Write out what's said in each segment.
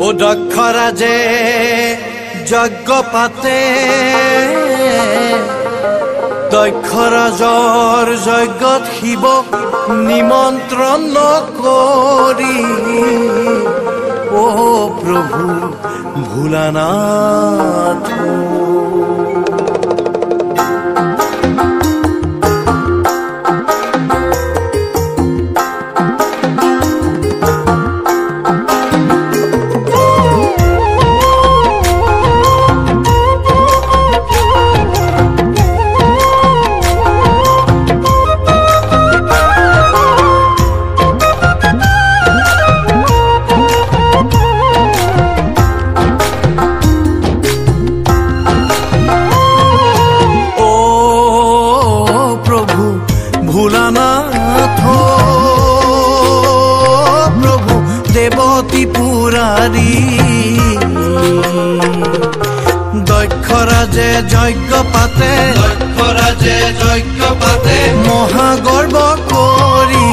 ও দক্ষ ৰাজে যজ্ঞ পাতে দক্ষ ৰাজৰ যজ্ঞত শিৱ নিমন্ত্ৰণ নকৰি ও প্ৰভু ভোলানাথ ভোলানাথ প্ৰভু দেবতী পুৰাৰি দক্ষ ৰাজে যজ্ঞ পাতে মহাগৰ্ব কৰি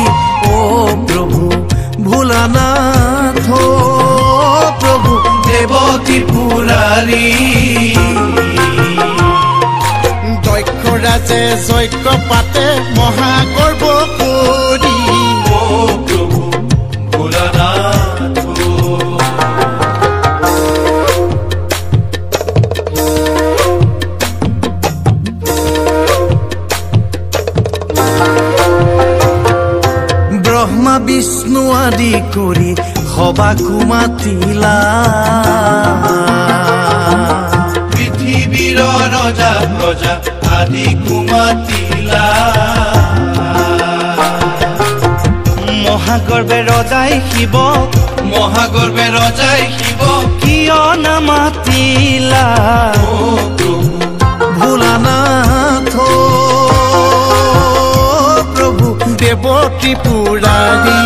ও প্ৰভু ভোলানাথ প্ৰভু দেবতী পুৰাৰি দক্ষ ৰাজে যজ্ঞ পাতে মহাগৰ্ব কৰি ও প্ৰভু ভোলানাথ ব্ৰহ্মা বিষ্ণু আদি কৰি সবাকো মাতিলা পৃথিৱীৰ ৰজা প্ৰজা আদি কুমাতিলা মহাগৰ্বে ৰজাই শিৱ কিয় নামাতিলা ও প্ৰভু ভোলানাথ প্ৰভু দেৱতী পুৰাৰী